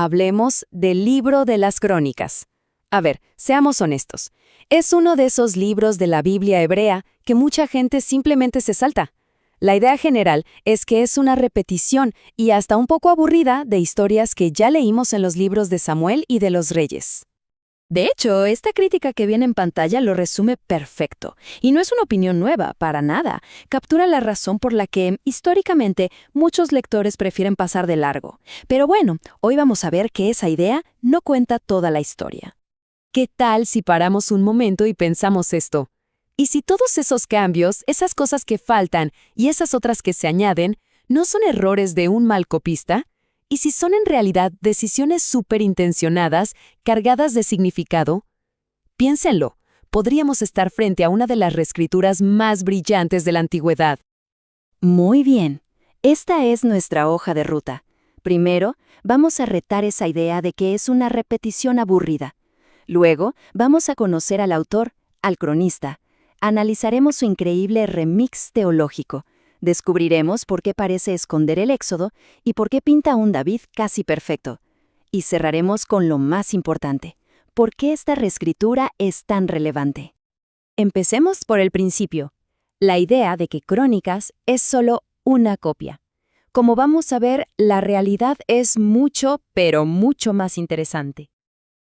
Hablemos del libro de las Crónicas. A ver, seamos honestos. Es uno de esos libros de la Biblia hebrea que mucha gente simplemente se salta. La idea general es que es una repetición y hasta un poco aburrida de historias que ya leímos en los libros de Samuel y de los Reyes. De hecho, esta crítica que viene en pantalla lo resume perfecto. Y no es una opinión nueva, para nada. Captura la razón por la que, históricamente, muchos lectores prefieren pasar de largo. Pero bueno, hoy vamos a ver que esa idea no cuenta toda la historia. ¿Qué tal si paramos un momento y pensamos esto? ¿Y si todos esos cambios, esas cosas que faltan y esas otras que se añaden, no son errores de un mal copista? ¿Y si son en realidad decisiones superintencionadas, cargadas de significado? Piénsenlo, podríamos estar frente a una de las reescrituras más brillantes de la antigüedad. Muy bien, esta es nuestra hoja de ruta. Primero, vamos a retar esa idea de que es una repetición aburrida. Luego, vamos a conocer al autor, al cronista. Analizaremos su increíble remix teológico. Descubriremos por qué parece esconder el Éxodo y por qué pinta a un David casi perfecto. Y cerraremos con lo más importante. ¿Por qué esta reescritura es tan relevante? Empecemos por el principio. La idea de que Crónicas es solo una copia. Como vamos a ver, la realidad es mucho, pero mucho más interesante.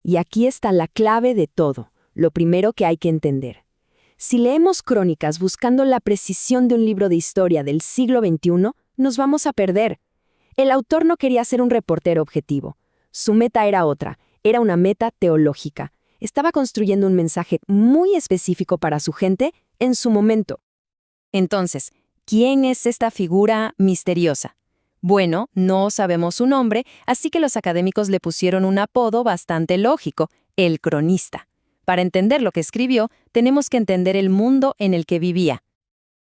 Y aquí está la clave de todo, lo primero que hay que entender. Si leemos Crónicas buscando la precisión de un libro de historia del siglo XXI, nos vamos a perder. El autor no quería ser un reportero objetivo. Su meta era otra, era una meta teológica. Estaba construyendo un mensaje muy específico para su gente en su momento. Entonces, ¿quién es esta figura misteriosa? Bueno, no sabemos su nombre, así que los académicos le pusieron un apodo bastante lógico, el cronista. Para entender lo que escribió, tenemos que entender el mundo en el que vivía.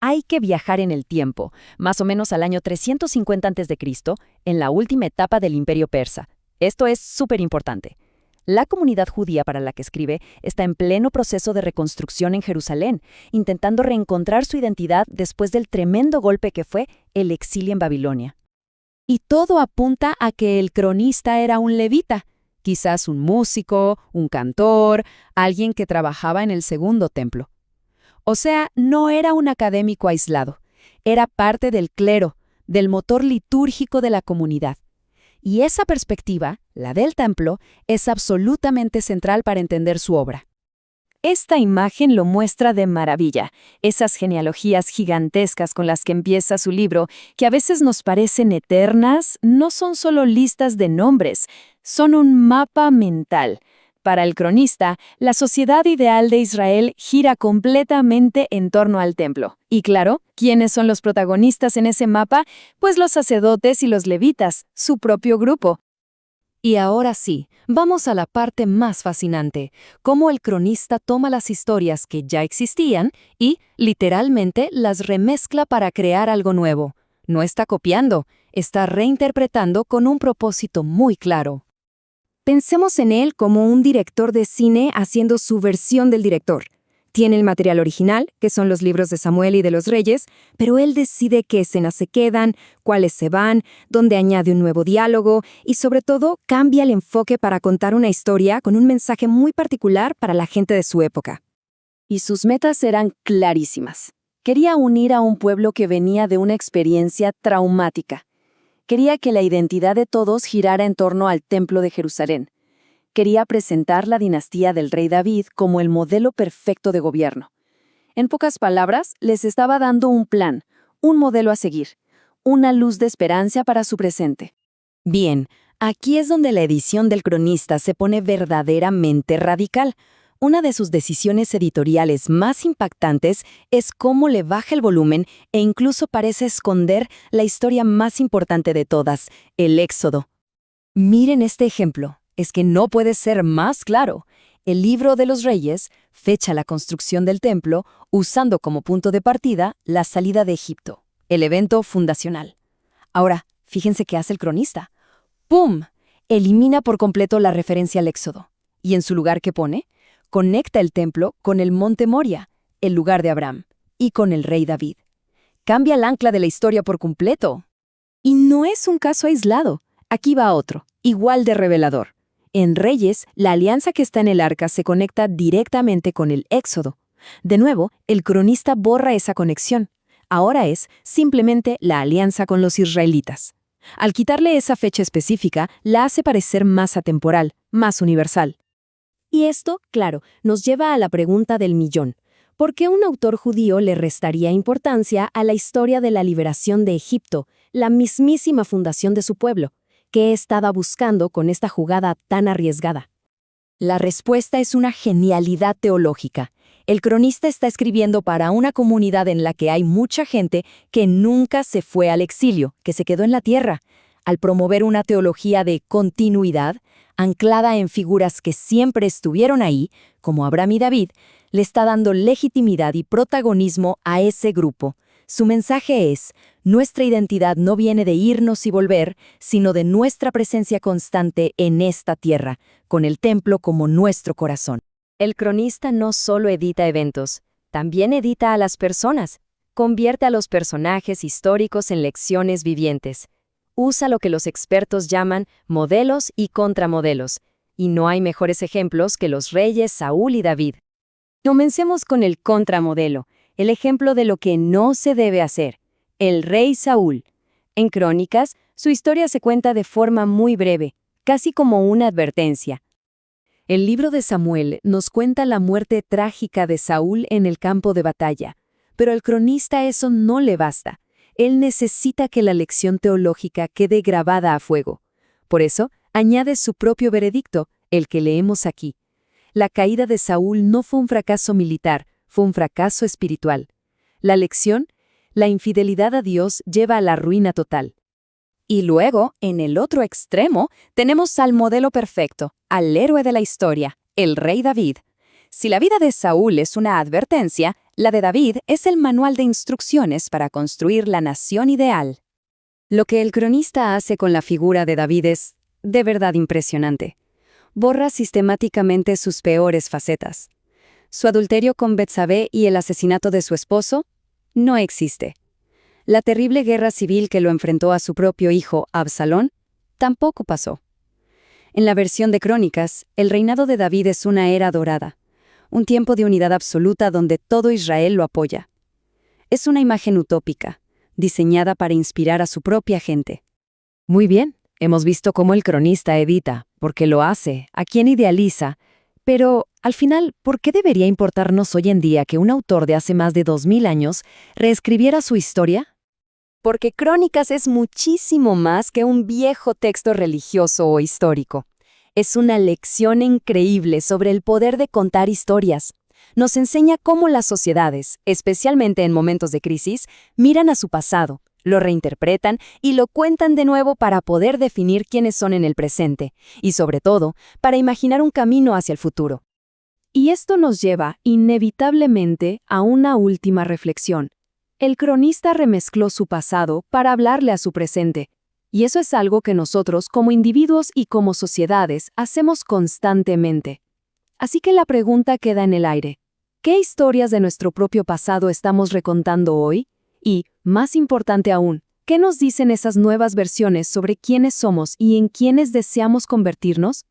Hay que viajar en el tiempo, más o menos al año 350 a.C., en la última etapa del Imperio Persa. Esto es súper importante. La comunidad judía para la que escribe está en pleno proceso de reconstrucción en Jerusalén, intentando reencontrar su identidad después del tremendo golpe que fue el exilio en Babilonia. Y todo apunta a que el cronista era un levita, quizás un músico, un cantor, alguien que trabajaba en el segundo templo. O sea, no era un académico aislado, era parte del clero, del motor litúrgico de la comunidad. Y esa perspectiva, la del templo, es absolutamente central para entender su obra. Esta imagen lo muestra de maravilla, esas genealogías gigantescas con las que empieza su libro, que a veces nos parecen eternas, no son solo listas de nombres, son un mapa mental. Para el cronista, la sociedad ideal de Israel gira completamente en torno al templo. Y claro, ¿quiénes son los protagonistas en ese mapa? Pues los sacerdotes y los levitas, su propio grupo. Y ahora sí, vamos a la parte más fascinante, cómo el cronista toma las historias que ya existían y, literalmente, las remezcla para crear algo nuevo. No está copiando, está reinterpretando con un propósito muy claro. Pensemos en él como un director de cine haciendo su versión del director. Tiene el material original, que son los libros de Samuel y de los Reyes, pero él decide qué escenas se quedan, cuáles se van, dónde añade un nuevo diálogo y, sobre todo, cambia el enfoque para contar una historia con un mensaje muy particular para la gente de su época. Y sus metas eran clarísimas. Quería unir a un pueblo que venía de una experiencia traumática. Quería que la identidad de todos girara en torno al Templo de Jerusalén. Quería presentar la dinastía del rey David como el modelo perfecto de gobierno. En pocas palabras, les estaba dando un plan, un modelo a seguir, una luz de esperanza para su presente. Bien, aquí es donde la edición del cronista se pone verdaderamente radical. Una de sus decisiones editoriales más impactantes es cómo le baja el volumen e incluso parece esconder la historia más importante de todas, el Éxodo. Miren este ejemplo. Es que no puede ser más claro. El libro de los Reyes fecha la construcción del templo usando como punto de partida la salida de Egipto, el evento fundacional. Ahora, fíjense qué hace el cronista. ¡Pum! Elimina por completo la referencia al Éxodo. ¿Y en su lugar qué pone? Conecta el templo con el monte Moria, el lugar de Abraham, y con el rey David. Cambia el ancla de la historia por completo. Y no es un caso aislado. Aquí va otro. igual de revelador. En Reyes, la alianza que está en el arca se conecta directamente con el Éxodo. De nuevo, el cronista borra esa conexión. Ahora es simplemente la alianza con los israelitas. Al quitarle esa fecha específica, la hace parecer más atemporal, más universal. Y esto, claro, nos lleva a la pregunta del millón. ¿Por qué un autor judío le restaría importancia a la historia de la liberación de Egipto, la mismísima fundación de su pueblo? ¿Qué estaba buscando con esta jugada tan arriesgada? La respuesta es una genialidad teológica. El cronista está escribiendo para una comunidad en la que hay mucha gente que nunca se fue al exilio, que se quedó en la tierra. Al promover una teología de continuidad, anclada en figuras que siempre estuvieron ahí, como Abraham y David, le está dando legitimidad y protagonismo a ese grupo. Su mensaje es: nuestra identidad no viene de irnos y volver, sino de nuestra presencia constante en esta tierra, con el templo como nuestro corazón. El cronista no solo edita eventos, también edita a las personas. Convierte a los personajes históricos en lecciones vivientes. Usa lo que los expertos llaman modelos y contramodelos, y no hay mejores ejemplos que los reyes Saúl y David. Comencemos con el contramodelo, el ejemplo de lo que no se debe hacer. El rey Saúl. En Crónicas, su historia se cuenta de forma muy breve, casi como una advertencia. El libro de Samuel nos cuenta la muerte trágica de Saúl en el campo de batalla, pero al cronista eso no le basta. Él necesita que la lección teológica quede grabada a fuego. Por eso, añade su propio veredicto, el que leemos aquí. La caída de Saúl no fue un fracaso militar, fue un fracaso espiritual. La lección: la infidelidad a Dios lleva a la ruina total. Y luego, en el otro extremo, tenemos al modelo perfecto, al héroe de la historia, el rey David. Si la vida de Saúl es una advertencia, la de David es el manual de instrucciones para construir la nación ideal. Lo que el cronista hace con la figura de David es de verdad impresionante. Borra sistemáticamente sus peores facetas. Su adulterio con Betsabé y el asesinato de su esposo no existe. La terrible guerra civil que lo enfrentó a su propio hijo, Absalón, tampoco pasó. En la versión de Crónicas, el reinado de David es una era dorada, un tiempo de unidad absoluta donde todo Israel lo apoya. Es una imagen utópica, diseñada para inspirar a su propia gente. Muy bien, hemos visto cómo el cronista edita, porque lo hace, a quien idealiza, pero, al final, ¿por qué debería importarnos hoy en día que un autor de hace más de 2000 años reescribiera su historia? Porque Crónicas es muchísimo más que un viejo texto religioso o histórico. Es una lección increíble sobre el poder de contar historias. Nos enseña cómo las sociedades, especialmente en momentos de crisis, miran a su pasado, lo reinterpretan y lo cuentan de nuevo para poder definir quiénes son en el presente, y sobre todo, para imaginar un camino hacia el futuro. Y esto nos lleva, inevitablemente, a una última reflexión. El cronista remezcló su pasado para hablarle a su presente. Y eso es algo que nosotros, como individuos y como sociedades, hacemos constantemente. Así que la pregunta queda en el aire. ¿Qué historias de nuestro propio pasado estamos recontando hoy? Y, más importante aún, ¿qué nos dicen esas nuevas versiones sobre quiénes somos y en quiénes deseamos convertirnos?